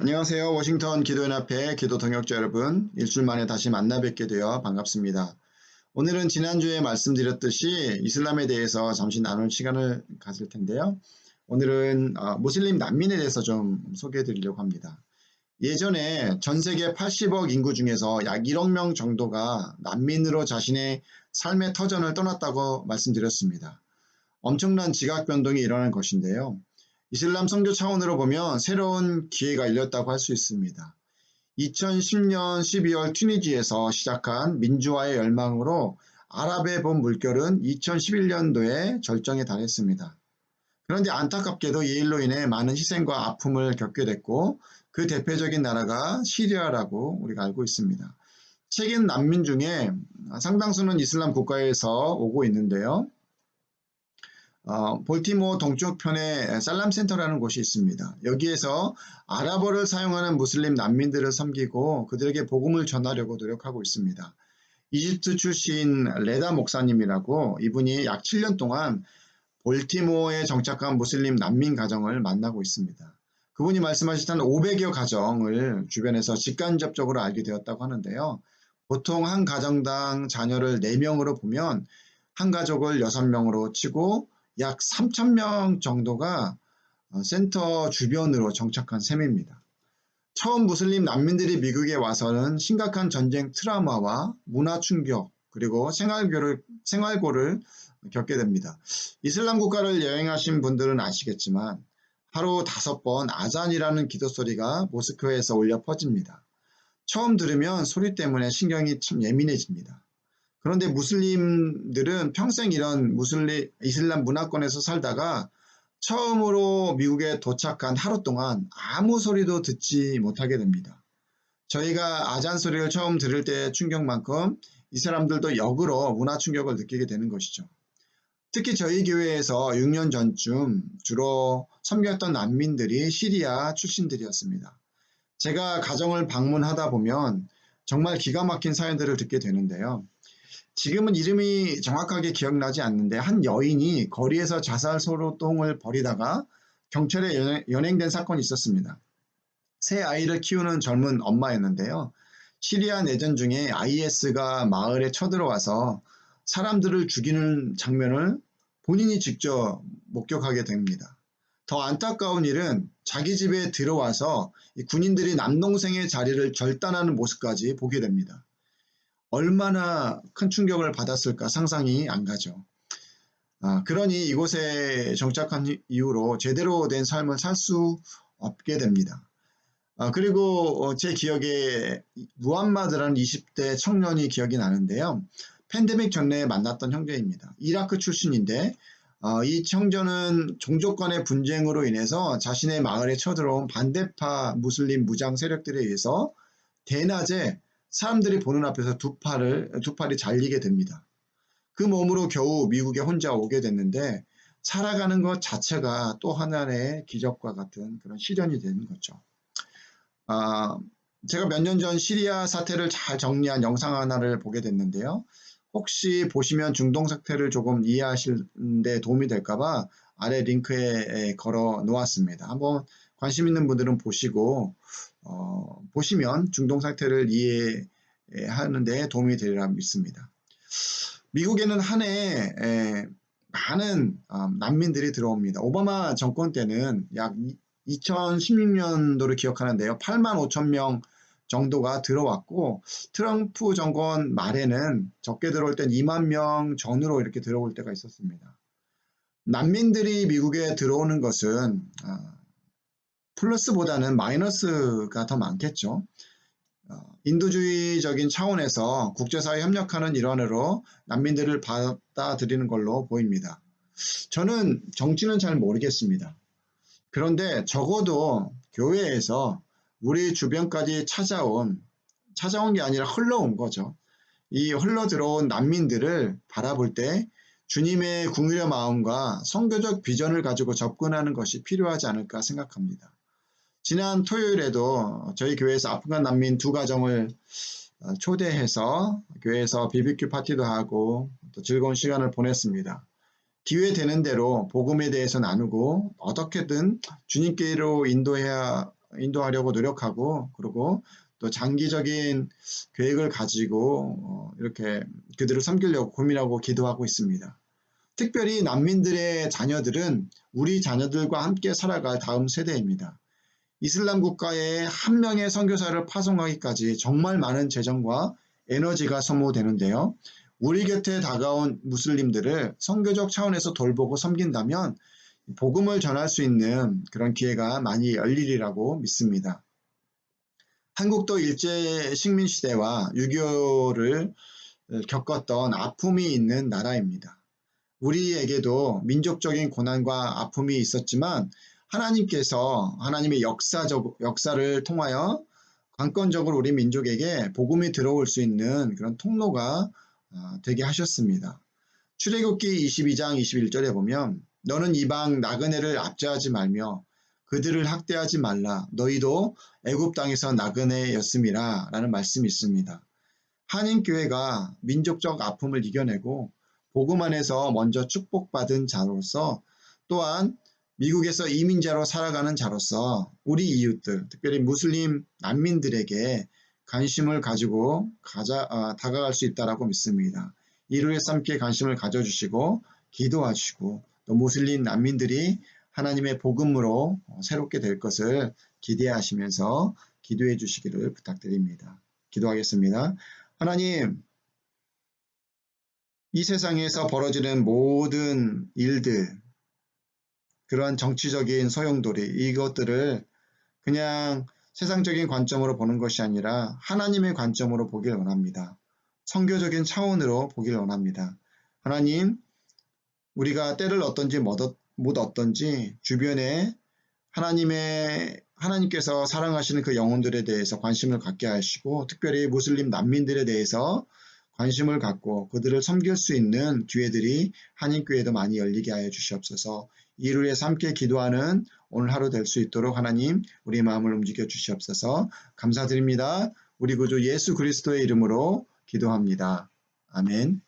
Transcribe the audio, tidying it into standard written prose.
안녕하세요. 워싱턴 기도연합회 기도 동역자 여러분, 일주일 만에 다시 만나 뵙게 되어 반갑습니다. 오늘은 지난주에 말씀드렸듯이 이슬람에 대해서 잠시 나눌 시간을 가질 텐데요. 오늘은 무슬림 난민에 대해서 좀 소개해 드리려고 합니다. 예전에 전 세계 80억 인구 중에서 약 1억 명 정도가 난민으로 자신의 삶의 터전을 떠났다고 말씀드렸습니다. 엄청난 지각 변동이 일어난 것인데요. 이슬람 선교 차원으로 보면 새로운 기회가 열렸다고 할 수 있습니다. 2010년 12월 튀니지에서 시작한 민주화의 열망으로 아랍의 봄 물결은 2011년도에 절정에 달했습니다. 그런데 안타깝게도 이 일로 인해 많은 희생과 아픔을 겪게 됐고 그 대표적인 나라가 시리아라고 우리가 알고 있습니다. 최근 난민 중에 상당수는 이슬람 국가에서 오고 있는데요. 볼티모어 동쪽편에 살람센터라는 곳이 있습니다. 여기에서 아랍어를 사용하는 무슬림 난민들을 섬기고 그들에게 복음을 전하려고 노력하고 있습니다. 이집트 출신 레다 목사님이라고, 이분이 약 7년 동안 볼티모어에 정착한 무슬림 난민 가정을 만나고 있습니다. 그분이 말씀하신 한 500여 가정을 주변에서 직간접적으로 알게 되었다고 하는데요. 보통 한 가정당 자녀를 4명으로 보면 한 가족을 6명으로 치고 약 3,000명 정도가 센터 주변으로 정착한 셈입니다. 처음 무슬림 난민들이 미국에 와서는 심각한 전쟁 트라우마와 문화 충격, 그리고 생활고를 겪게 됩니다. 이슬람 국가를 여행하신 분들은 아시겠지만 하루 5번 아잔이라는 기도 소리가 모스크에서 울려 퍼집니다. 처음 들으면 소리 때문에 신경이 참 예민해집니다. 그런데 무슬림들은 평생 이런 이슬람 문화권에서 살다가 처음으로 미국에 도착한 하루 동안 아무 소리도 듣지 못하게 됩니다. 저희가 아잔 소리를 처음 들을 때의 충격만큼 이 사람들도 역으로 문화 충격을 느끼게 되는 것이죠. 특히 저희 교회에서 6년 전쯤 주로 섬겼던 난민들이 시리아 출신들이었습니다. 제가 가정을 방문하다 보면 정말 기가 막힌 사연들을 듣게 되는데요. 지금은 이름이 정확하게 기억나지 않는데 한 여인이 거리에서 자살 소동을 벌이다가 경찰에 연행된 사건이 있었습니다. 새 아이를 키우는 젊은 엄마였는데요. 시리아 내전 중에 IS가 마을에 쳐들어와서 사람들을 죽이는 장면을 본인이 직접 목격하게 됩니다. 더 안타까운 일은 자기 집에 들어와서 이 군인들이 남동생의 자리를 절단하는 모습까지 보게 됩니다. 얼마나 큰 충격을 받았을까 상상이 안 가죠. 그러니 이곳에 정착한 이후로 제대로 된 삶을 살 수 없게 됩니다. 그리고 제 기억에 무함마드라는 20대 청년이 기억이 나는데요. 팬데믹 전에 만났던 형제입니다. 이라크 출신인데 이 청년은 종족 간의 분쟁으로 인해서 자신의 마을에 쳐들어온 반대파 무슬림 무장 세력들에 의해서 대낮에 사람들이 보는 앞에서 두 팔이 잘리게 됩니다. 그 몸으로 겨우 미국에 혼자 오게 됐는데 살아가는 것 자체가 또 하나의 기적과 같은 그런 시련이 되는 거죠. 제가 몇 년 전 시리아 사태를 잘 정리한 영상 하나를 보게 됐는데요. 혹시 보시면 중동 사태를 조금 이해하실 데 도움이 될까봐 아래 링크에 걸어 놓았습니다. 한번 관심 있는 분들은 보시고 보시면 중동 사태를 이해하는 데 도움이 되리라 믿습니다. 미국에는 한 해에 많은 난민들이 들어옵니다. 오바마 정권 때는 약 2016년도를 기억하는데요. 8만 5천 명 정도가 들어왔고 트럼프 정권 말에는 적게 들어올 땐 2만 명 전후로 이렇게 들어올 때가 있었습니다. 난민들이 미국에 들어오는 것은 플러스보다는 마이너스가 더 많겠죠. 인도주의적인 차원에서 국제사회 협력하는 일환으로 난민들을 받아들이는 걸로 보입니다. 저는 정치는 잘 모르겠습니다. 그런데 적어도 교회에서 우리 주변까지 찾아온 게 아니라 흘러온 거죠. 이 흘러 들어온 난민들을 바라볼 때 주님의 궁유의 마음과 선교적 비전을 가지고 접근하는 것이 필요하지 않을까 생각합니다. 지난 토요일에도 저희 교회에서 아프간 난민 2가정을 초대해서 교회에서 BBQ 파티도 하고 또 즐거운 시간을 보냈습니다. 기회 되는 대로 복음에 대해서 나누고 어떻게든 주님께로 인도해야 인도하려고 노력하고, 그리고 또 장기적인 계획을 가지고 이렇게 그들을 섬기려고 고민하고 기도하고 있습니다. 특별히 난민들의 자녀들은 우리 자녀들과 함께 살아갈 다음 세대입니다. 이슬람 국가에 한 명의 선교사를 파송하기까지 정말 많은 재정과 에너지가 소모되는데요. 우리 곁에 다가온 무슬림들을 선교적 차원에서 돌보고 섬긴다면 복음을 전할 수 있는 그런 기회가 많이 열리리라고 믿습니다. 한국도 일제 식민 시대와 6.25를 겪었던 아픔이 있는 나라입니다. 우리에게도 민족적인 고난과 아픔이 있었지만 하나님께서 하나님의 역사를 통하여 관건적으로 우리 민족에게 복음이 들어올 수 있는 그런 통로가 되게 하셨습니다. 출애굽기 22장 21절에 보면 너는 이방 나그네를 압제하지 말며 그들을 학대하지 말라. 너희도 애굽 땅에서 나그네였음이라 라는 말씀이 있습니다. 한인교회가 민족적 아픔을 이겨내고 복음 안에서 먼저 축복받은 자로서 또한 미국에서 이민자로 살아가는 자로서 우리 이웃들, 특별히 무슬림 난민들에게 관심을 가지고 다가갈 수 있다고 믿습니다. 이루에 함께 관심을 가져주시고 기도하시고 또 무슬림 난민들이 하나님의 복음으로 새롭게 될 것을 기대하시면서 기도해 주시기를 부탁드립니다. 기도하겠습니다. 하나님, 이 세상에서 벌어지는 모든 일들, 그러한 정치적인 소용돌이, 이것들을 그냥 세상적인 관점으로 보는 것이 아니라 하나님의 관점으로 보길 원합니다. 선교적인 차원으로 보길 원합니다. 하나님, 우리가 때를 얻든지 못 얻든지 주변에 하나님께서 사랑하시는 그 영혼들에 대해서 관심을 갖게 하시고 특별히 무슬림 난민들에 대해서 관심을 갖고 그들을 섬길 수 있는 기회들이 한인교회도 많이 열리게 하여 주시옵소서. 이를 위해서 함께 기도하는 오늘 하루 될 수 있도록 하나님 우리의 마음을 움직여 주시옵소서. 감사드립니다. 우리 구주 예수 그리스도의 이름으로 기도합니다. 아멘.